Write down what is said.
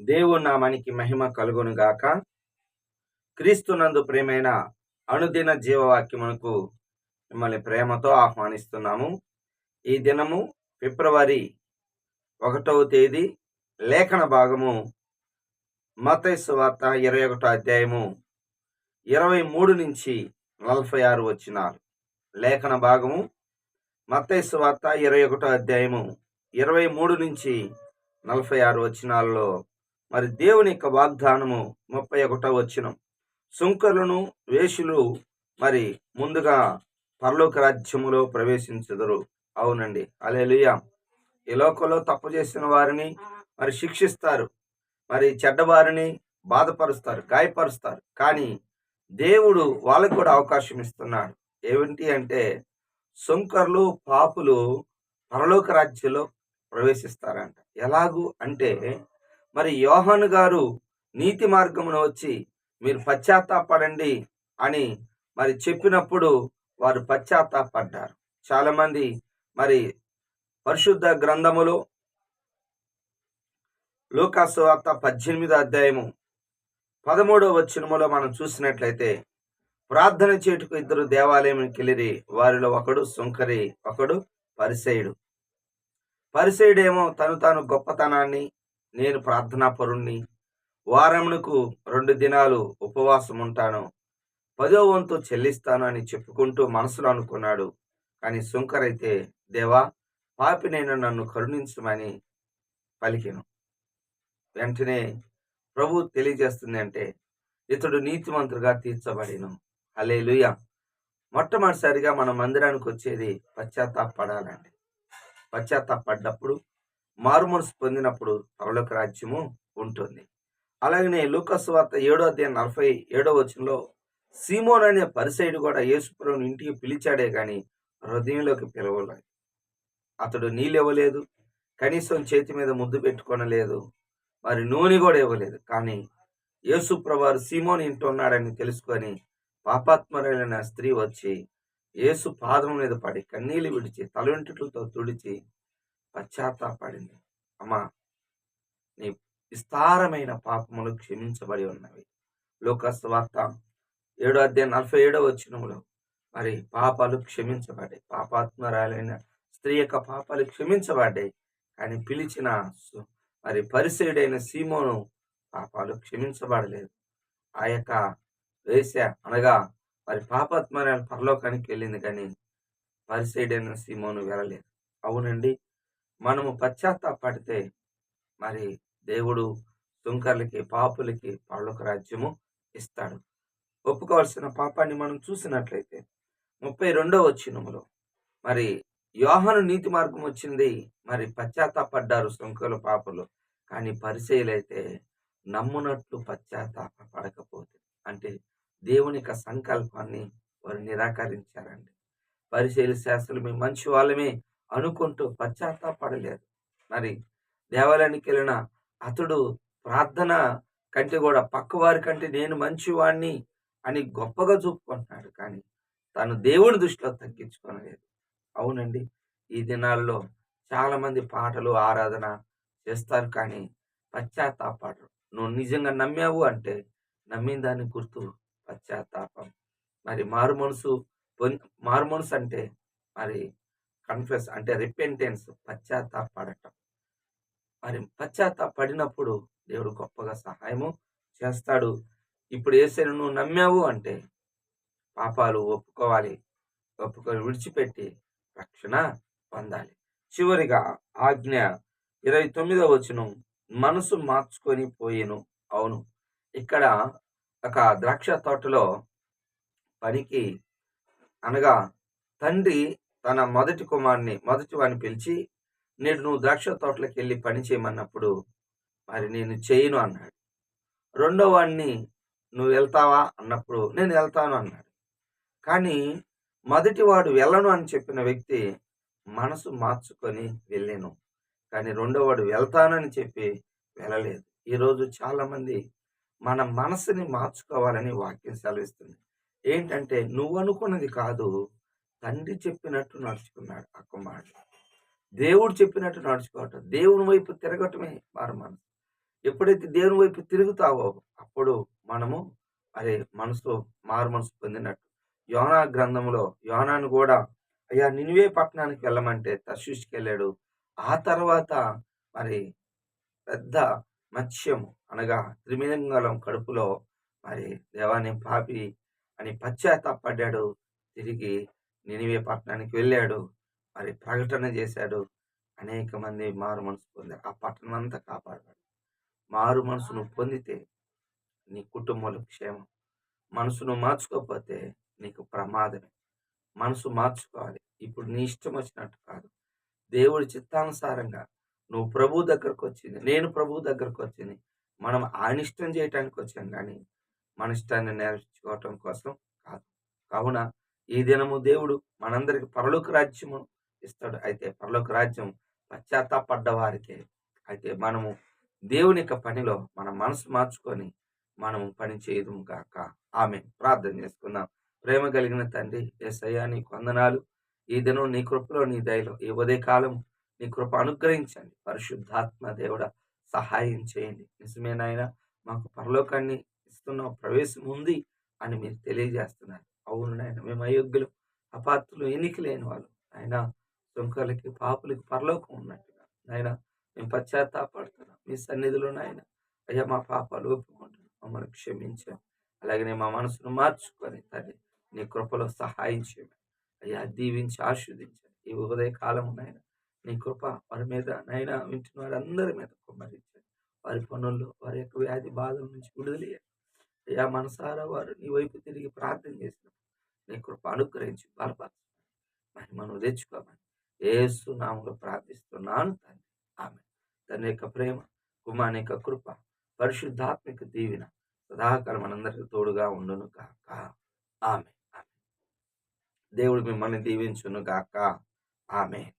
దేవుని నామానికి మహిమ కలుగును గాక. క్రీస్తునందు ప్రియమైన అనుదిన జీవవాక్యమునకు మిమ్మల్ని ప్రేమతో ఆహ్వానిస్తున్నాము. ఈ దినము ఫిబ్రవరి 1వ తేదీ. లేఖన భాగము మత్తయి సువార్త 21వ అధ్యాయము 23 నుంచి 46 వచనాలు. లేఖన భాగము మత్తయి సువార్త 21వ అధ్యాయము 23 నుంచి 46 వచనాలలో మరి దేవుని యొక్క వాగ్దానము 31వ వచనం. సుంకరులను వేషులు మరి ముందుగా పరలోక రాజ్యములో ప్రవేశించుదురు. అవునండి, హల్లెలూయా. ఈ లోకంలో తప్పు చేసిన వారిని మరి శిక్షిస్తారు, మరి చెడ్డవారిని బాధపరుస్తారు, గాయపరుస్తారు. కానీ దేవుడు వాళ్ళకు కూడా అవకాశం ఇస్తున్నాడు. ఏమిటి అంటే సుంకరులు పాపులు పరలోక రాజ్యంలో ప్రవేశిస్తారంట. ఎలాగూ అంటే మరి యోహాను గారు నీతి మార్గమున వచ్చి మీరు పశ్చాత్తాపడండి అని మరి చెప్పినప్పుడు వారు పశ్చాత్తాపడ్డారు. చాలా మంది మరి పరిశుద్ధ గ్రంథములో లూకాసు సువార్త 18వ అధ్యాయము 13వ వచనములో మనం చూసినట్లయితే, ప్రార్థన చేటుకు ఇద్దరు దేవాలయానికి వెళ్ళిరి, వారిలో ఒకడు సుంకరి, ఒకడు పరిసయుడు. పరిసయుడేమో తాను గొప్పతనాన్ని, నేను ప్రార్థనా పరుణ్ణి, వారమునకు 2 దినాలు ఉపవాసం ఉంటాను, 10వ వంతు చెల్లిస్తాను అని చెప్పుకుంటూ మనసులో అనుకున్నాడు. కానీ సుంకరైతే, దేవా పాపినైన నన్ను కరుణించమని పలికెను. వెంటనే ప్రభు తెలియజేస్తుంది అంటే ఇతడు నీతిమంతుడుగా తీర్చబడిను. హల్లెలూయా. మొట్టమొదటిసారిగా మన మందిరానికి వచ్చేది పశ్చాత్తాపడాలండి. పశ్చాత్తాపడ్డప్పుడు, మారు మనసు పొందినప్పుడు పరలోక రాజ్యము ఉంటుంది. అలాగనే లూకాసు సువార్త 7వ అధ్యాయం 47వ వచనంలో సీమోను అనే పరిసయుడు కూడా యేసుప్రభుని ఇంటికి పిలిచాడే కానీ హృదయంలోకి పిలవలేదు. అతడు నీళ్ళు ఇవ్వలేదు, కనీసం చేతి మీద ముద్దు పెట్టుకొనలేదు, మరి నూనె కూడా ఇవ్వలేదు. కానీ యేసుప్రభు వారు సీమోను ఇంట్లో ఉన్నాడని తెలుసుకొని పాపాత్మరైన స్త్రీ వచ్చి యేసు పాదం మీద పడి కన్నీళ్లు విడిచి తల వెంట్రుకలతో తుడిచి పశ్చాత్తాపడింది. అమ్మా, నీ విస్తారమైన పాపములు క్షమించబడి ఉన్నవి. లూకాసు వార్త 7వ అధ్యాయం 47వ వచనములో మరి పాపాలు క్షమించబడ్డాయి. పాపాత్మరాలైన స్త్రీ యొక్క పాపాలు క్షమించబడ్డాయి. కానీ పిలిచిన మరి పరిసయుడైన సీమోను పాపాలు క్షమించబడలేదు. ఆ యొక్క వేశ్య అనగా మరి పాపాత్మరాలు పరలోకానికి వెళ్ళింది, కానీ పరిసయుడైన సీమోను వెళ్ళలేదు. అవునండి, మనము పశ్చాత్తాపడితే మరి దేవుడు సుంకర్లకి, పాపులకి పరలోక రాజ్యము ఇస్తాడు. ఒప్పుకోవాల్సిన పాపాన్ని మనం చూసినట్లయితే 32వ వచనములో మరి యోహాను నీతి మార్గం వచ్చింది, మరి పశ్చాత్తాపడ్డారు సుంకరులు, పాపులు. కానీ పరిసయ్యులైతే నమ్మునట్లు పశ్చాత్తాప పడకపోతే, అంటే దేవుని యొక్క సంకల్పాన్ని వారు నిరాకరించారండి. పరిసయ్యులు, శాస్త్రులు మేము మంచి వాళ్ళమే అనుకుంటూ పశ్చాత్తాపడలేదు. మరి దేవాలయానికి వెళ్ళిన అతడు ప్రార్థన కంటే కూడా పక్కవారి కంటే నేను మంచివాణ్ణి అని గొప్పగా చూపుకుంటున్నాడు. కానీ తను దేవుని దృష్టిలో తగ్గించుకోనలేదు. అవునండి, ఈ దినాల్లో చాలా మంది పాటలు, ఆరాధన చేస్తారు, కానీ పశ్చాత్తాపడరు. నువ్వు నిజంగా నమ్మావు అంటే నమ్మిన దాన్ని గుర్తు పశ్చాత్తాపం. మరి మారు మనసు అంటే మరి కన్ఫెస్ అంటే రిపెంటెన్స్, పశ్చాత్తాపడటం. మరి పశ్చాత్తాపడినప్పుడు దేవుడు గొప్పగా సహాయము చేస్తాడు. ఇప్పుడు యేసుని నువ్వు నమ్మావు అంటే పాపాలు ఒప్పుకోవాలి, ఒప్పుకొని విడిచిపెట్టి రక్షణ పొందాలి. చివరిగా ఆజ్ఞ 29వ వచనం, మనసు మార్చుకొని పోయెను. అవును, ఇక్కడ ఒక ద్రాక్ష తోటలో పనికి అనగా తండ్రి తన మొదటి వాడిని పిలిచి, నేడు నువ్వు ద్రాక్ష తోటలోకి వెళ్ళి పని చేయమన్నప్పుడు మరి నేను చేయను అన్నాడు. రెండో వాడిని నువ్వు వెళ్తావా అన్నప్పుడు నేను వెళ్తాను అన్నాడు. కానీ మొదటివాడు వెళ్ళను అని చెప్పిన వ్యక్తి మనసు మార్చుకొని వెళ్ళాను, కానీ రెండోవాడు వెళ్తానని చెప్పి వెళ్ళలేదు. ఈరోజు చాలా మంది మన మనసుని మార్చుకోవాలని వాక్యం సెలవిస్తుంది. ఏంటంటే నువ్వు అనుకున్నది కాదు, తండ్రి చెప్పినట్టు నడుచుకున్నాడు ఆ కుమారుడు. దేవుడు చెప్పినట్టు నడుచుకోవటం, దేవుని వైపు తిరగటమే మారు మనసు. ఎప్పుడైతే దేవుని వైపు తిరుగుతావో అప్పుడు మనము మారు మనసు పొందినట్టు. యోనా గ్రంథంలో యోనాను కూడా అయ్యా నినివే పట్టణానికి వెళ్ళమంటే తర్షీషుకెళ్ళాడు. ఆ తర్వాత మరి పెద్ద మత్స్యము అనగా త్రిమింగలం కడుపులో మరి దేవా నేను పాపి అని పశ్చాత్తాపపడ్డాడు. తిరిగి నినివే పట్టణానికి వెళ్ళాడు. మరి ప్రకటన చేశాడు. అనేక మంది మారు మనసు పొందారు. ఆ పట్టణం అంతా కాపాడబడింది. మారు మనసు నువ్వు పొందితే నీ కుటుంబంలో క్షేమం. మనసు నువ్వు మార్చుకోకపోతే నీకు ప్రమాదమే. మనసు మార్చుకోవాలి. ఇప్పుడు నీ ఇష్టం వచ్చినట్టు కాదు. దేవుడి చిత్తానుసారంగా నువ్వు ప్రభువు దగ్గరకొచ్చింది. నేను ప్రభువు దగ్గరకొచ్చింది. మనం ఆయన ఇష్టం చేయటానికి వచ్చాం గానీ, మన ఇష్టాన్ని నెరవేర్చుకోవటం కోసం కాదు. కావున ఈ దినము దేవుడు మనందరికి పరలోక రాజ్యము ఇస్తాడు. అయితే పరలోక రాజ్యం పశ్చాత్తాపడ్డ వారికే. అయితే మనము దేవుని యొక్క పనిలో మన మనసు మార్చుకొని మనము పని చేయదుము గాక. ఆమేన్. ప్రార్థన చేసుకుందాం. ప్రేమ కలిగిన తండ్రి యేసయ్యా నీకు వందనాలు. ఈ దినం నీ కృపలో నీ దయలో ఈ ఉదయకాలం నీ కృప అనుగ్రహించండి. పరిశుద్ధాత్మ దేవుడా సహాయం చేయండి. నిజమే నాయనా మాకు పరలోకాన్ని ఇస్తున్న ప్రవేశం ఉంది అని మీరు తెలియజేస్తున్నారు. అవును నాయన మేము అయోగ్యులు, అపాత్రులు, ఎన్నిక లేని వాళ్ళు. నాయనా సుంకర్లకి, పాపులకి పరలోకం ఉన్నట్టుగా నాయనా మేము పశ్చాత్తాపడుతున్నాం. మీ సన్నిధిలో నాయన అయ్యా మా పాపాలు ఒప్పుకుంటున్నాం. మమ్మల్ని క్షమించాం. అలాగనే మా మనసును మార్చుకొని తండ్రి నీ కృపలో సహాయం చేయమని అయ్యా దీవించి ఆశీర్వదించండి. ఈ ఉదయ కాలం నాయన నీ కృప వారి మీద నైనా వింటున్న వారందరి మీద కుమ్మరించండి. వారి పనుల్లో వారి యొక్క వ్యాధి బాధల నుంచి విడుదలయ్యండి. అయ్యా మనసారా వారు నీ వైపు తిరిగి ప్రార్థన చేసినప్పుడు నీ కృప అనుగ్రహించి బలపరచండి. మహిమను తెచ్చుకోమని యేసు నామములో ప్రార్థిస్తున్నాను తండ్రి. ఆమేన్. తండ్రి యొక్క ప్రేమ, కుమారుని యొక్క కృప, పరిశుద్ధాత్మిక దీవెన సదాకాలం మనందరికీ తోడుగా ఉండును గాక. ఆమేన్. ఆమేన్. దేవుడు మిమ్మల్ని దీవించును గాక. ఆమేన్.